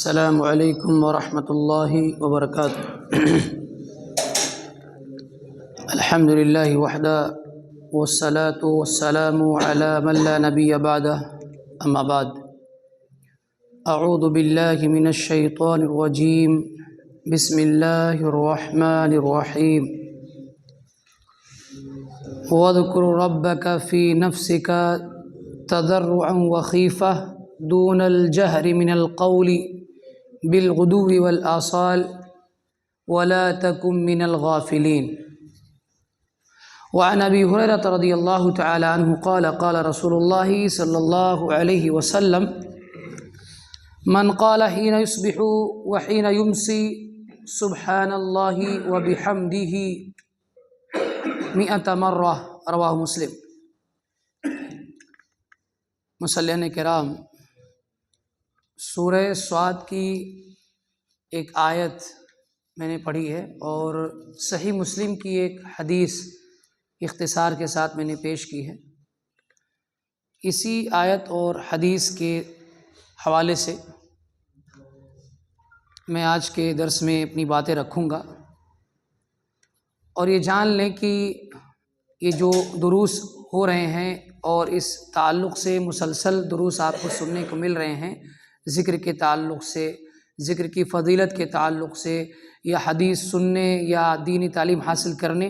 السلام علیکم ورحمۃ اللہ وبرکاتہ۔ الحمد للہ وحدہ والصلاة والسلام علی من لا نبی بعدہ، اما بعد، اعوذ باللہ من الشیطان الرجیم، بسم اللہ الرحمن الرحیم۔ واذکر ربک فی نفسک تضرعا وخیفہ دون الجہر من القول بالغدو والآصال ولا تکن من الغافلین۔ وعن ابی ہریرہ رضی اللہ تعالی عنہ قال قال رسول اللہ صلی اللہ علیہ وسلم من قال حین یصبح وحین یمسی سبحان اللہ وبحمدہ 100 مرہ، رواہ مسلم۔ مصلیان کرام، سورہ صاد کی ایک آیت میں نے پڑھی ہے اور صحیح مسلم کی ایک حدیث اختصار کے ساتھ میں نے پیش کی ہے۔ اسی آیت اور حدیث کے حوالے سے میں آج کے درس میں اپنی باتیں رکھوں گا، اور یہ جان لیں کہ یہ جو دروس ہو رہے ہیں اور اس تعلق سے مسلسل دروس آپ کو سننے کو مل رہے ہیں، ذکر کے تعلق سے، ذکر کی فضیلت کے تعلق سے، یا حدیث سننے یا دینی تعلیم حاصل کرنے،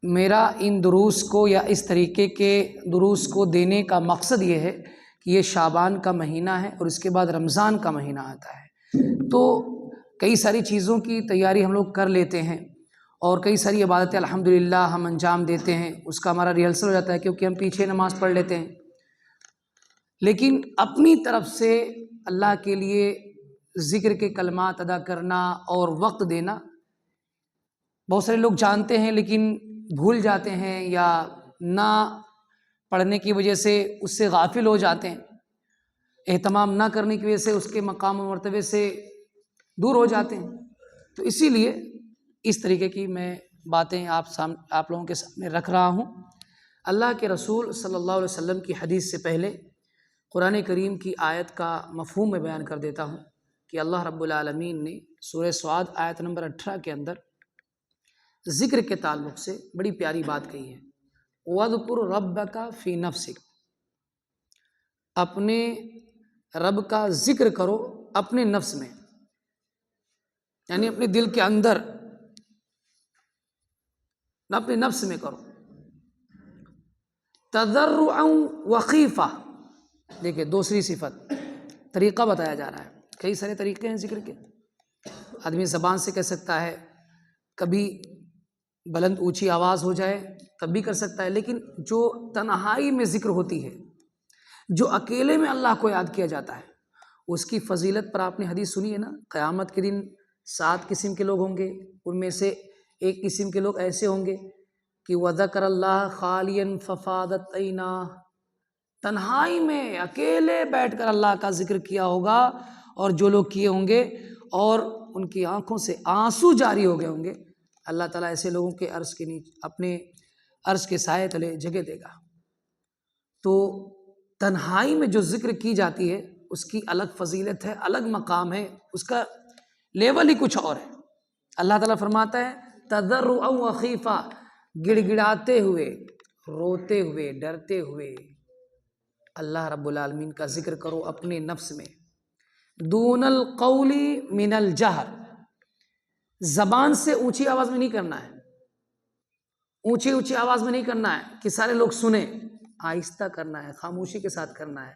میرا ان دروس کو یا اس طریقے کے دروس کو دینے کا مقصد یہ ہے کہ یہ شعبان کا مہینہ ہے اور اس کے بعد رمضان کا مہینہ آتا ہے، تو کئی ساری چیزوں کی تیاری ہم لوگ کر لیتے ہیں اور کئی ساری عبادتیں الحمدللہ ہم انجام دیتے ہیں، اس کا ہمارا ریہرسل ہو جاتا ہے کیونکہ ہم پیچھے نماز پڑھ لیتے ہیں، لیکن اپنی طرف سے اللہ کے لیے ذکر کے کلمات ادا کرنا اور وقت دینا، بہت سارے لوگ جانتے ہیں لیکن بھول جاتے ہیں یا نہ پڑھنے کی وجہ سے اس سے غافل ہو جاتے ہیں، اہتمام نہ کرنے کی وجہ سے اس کے مقام و مرتبے سے دور ہو جاتے ہیں۔ تو اسی لیے اس طریقے کی میں باتیں آپ لوگوں کے سامنے رکھ رہا ہوں۔ اللہ کے رسول صلی اللہ علیہ وسلم کی حدیث سے پہلے قرآن کریم کی آیت کا مفہوم میں بیان کر دیتا ہوں کہ اللہ رب العالمین نے سورہ صاد آیت نمبر 18 کے اندر ذکر کے تعلق سے بڑی پیاری بات کہی ہے، وَاذْكُرْ رَبَّكَ فِي نَفْسِكَ، اپنے رب کا ذکر کرو اپنے نفس میں، یعنی اپنے دل کے اندر، نہ اپنے نفس میں کرو، تضرعا وخیفہ۔ دیکھیں دوسری صفت، طریقہ بتایا جا رہا ہے، کئی سارے طریقے ہیں ذکر کے، آدمی زبان سے کہہ سکتا ہے، کبھی بلند اونچی آواز ہو جائے تب بھی کر سکتا ہے، لیکن جو تنہائی میں ذکر ہوتی ہے، جو اکیلے میں اللہ کو یاد کیا جاتا ہے، اس کی فضیلت پر آپ نے حدیث سنی ہے نا، قیامت کے دن 7 قسم کے لوگ ہوں گے، ان میں سے ایک قسم کے لوگ ایسے ہوں گے کہ وَذَكَرَ اللَّهَ خَالِيًا فَفَاضَتْ عَيْنَاهُ، تنہائی میں اکیلے بیٹھ کر اللہ کا ذکر کیا ہوگا، اور جو لوگ کیے ہوں گے اور ان کی آنکھوں سے آنسو جاری ہو گئے ہوں گے، اللہ تعالیٰ ایسے لوگوں کے عرش کے نیچے اپنے عرش کے سائے تلے جگہ دے گا۔ تو تنہائی میں جو ذکر کی جاتی ہے اس کی الگ فضیلت ہے، الگ مقام ہے، اس کا لیول ہی کچھ اور ہے۔ اللہ تعالیٰ فرماتا ہے تضرعا وخیفہ، گڑ گڑاتے ہوئے، روتے ہوئے، ڈرتے ہوئے اللہ رب العالمین کا ذکر کرو اپنے نفس میں، دون القول من الجہر، زبان سے اونچی آواز میں نہیں کرنا ہے، اونچی آواز میں نہیں کرنا ہے کہ سارے لوگ سنیں، آہستہ کرنا ہے، خاموشی کے ساتھ کرنا ہے،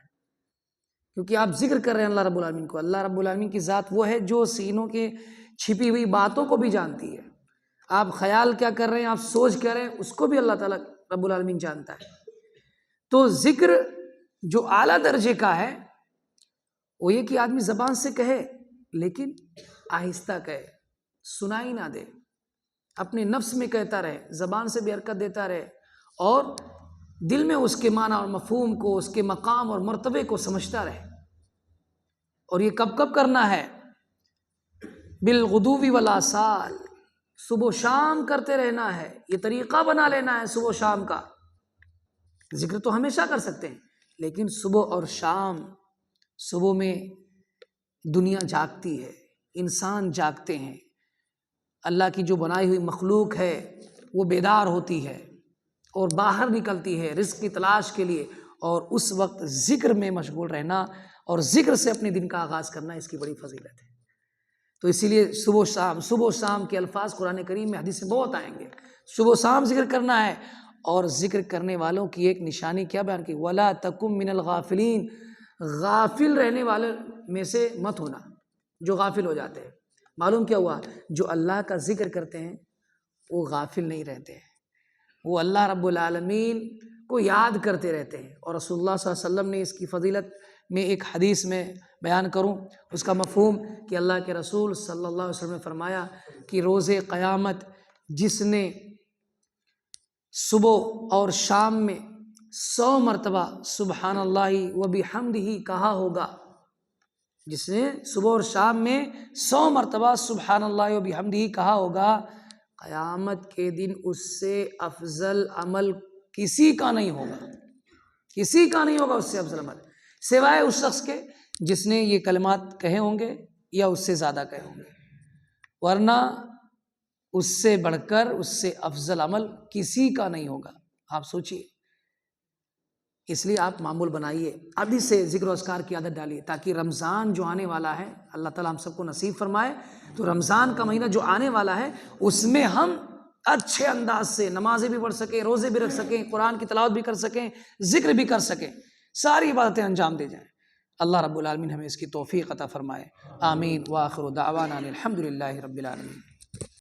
کیونکہ آپ ذکر کر رہے ہیں اللہ رب العالمین کو۔ اللہ رب العالمین کی ذات وہ ہے جو سینوں کے چھپی ہوئی باتوں کو بھی جانتی ہے، آپ خیال کیا کر رہے ہیں، آپ سوچ کیا رہے ہیں، اس کو بھی اللہ تعالیٰ رب العالمین جانتا ہے۔ تو ذکر جو اعلیٰ درجے کا ہے وہ یہ کہ آدمی زبان سے کہے لیکن آہستہ کہے، سنائی نہ دے، اپنے نفس میں کہتا رہے، زبان سے بھی حرکت دیتا رہے، اور دل میں اس کے معنی اور مفہوم کو، اس کے مقام اور مرتبے کو سمجھتا رہے۔ اور یہ کب کب کرنا ہے؟ بالغدو والآصال، صبح و شام کرتے رہنا ہے، یہ طریقہ بنا لینا ہے صبح و شام کا۔ ذکر تو ہمیشہ کر سکتے ہیں لیکن صبح اور شام، صبح میں دنیا جاگتی ہے، انسان جاگتے ہیں، اللہ کی جو بنائی ہوئی مخلوق ہے وہ بیدار ہوتی ہے اور باہر نکلتی ہے رزق کی تلاش کے لیے، اور اس وقت ذکر میں مشغول رہنا اور ذکر سے اپنے دن کا آغاز کرنا اس کی بڑی فضیلت ہے۔ تو اسی لیے صبح و شام کے الفاظ قرآن کریم میں حدیث میں بہت آئیں گے، صبح و شام ذکر کرنا ہے۔ اور ذکر کرنے والوں کی ایک نشانی کیا بیان کی؟ وَلَا تَكُن مِّنَ الْغَافِلِينَ، غافل رہنے والے میں سے مت ہونا، جو غافل ہو جاتے ہیں۔ معلوم کیا ہوا؟ جو اللہ کا ذکر کرتے ہیں وہ غافل نہیں رہتے ہیں، وہ اللہ رب العالمین کو یاد کرتے رہتے ہیں۔ اور رسول اللہ صلی اللہ علیہ وسلم نے اس کی فضیلت میں ایک حدیث میں بیان کروں اس کا مفہوم، کہ اللہ کے رسول صلی اللہ علیہ وسلم نے فرمایا کہ روز قیامت جس نے صبح اور شام میں 100 مرتبہ سبحان اللہ و بحمدہ کہا ہوگا، جس نے صبح اور شام میں 100 مرتبہ سبحان اللہ و بحمدہ کہا ہوگا، قیامت کے دن اس سے افضل عمل کسی کا نہیں ہوگا، کسی کا نہیں ہوگا اس سے افضل عمل، سوائے اس شخص کے جس نے یہ کلمات کہے ہوں گے یا اس سے زیادہ کہے ہوں گے، ورنہ اس سے بڑھ کر اس سے افضل عمل کسی کا نہیں ہوگا۔ آپ سوچئے، اس لیے آپ معمول بنائیے، ابھی سے ذکر و اذکار کی عادت ڈالیے، تاکہ رمضان جو آنے والا ہے اللہ تعالیٰ ہم سب کو نصیب فرمائے، تو رمضان کا مہینہ جو آنے والا ہے اس میں ہم اچھے انداز سے نمازیں بھی پڑھ سکیں، روزے بھی رکھ سکیں، قرآن کی تلاوت بھی کر سکیں، ذکر بھی کر سکیں، ساری عبادتیں انجام دے جائیں۔ اللہ رب العالمین ہمیں اس کی توفیق عطا فرمائے، آمین۔ وآخر دعوانا الحمد للہ رب العالمین۔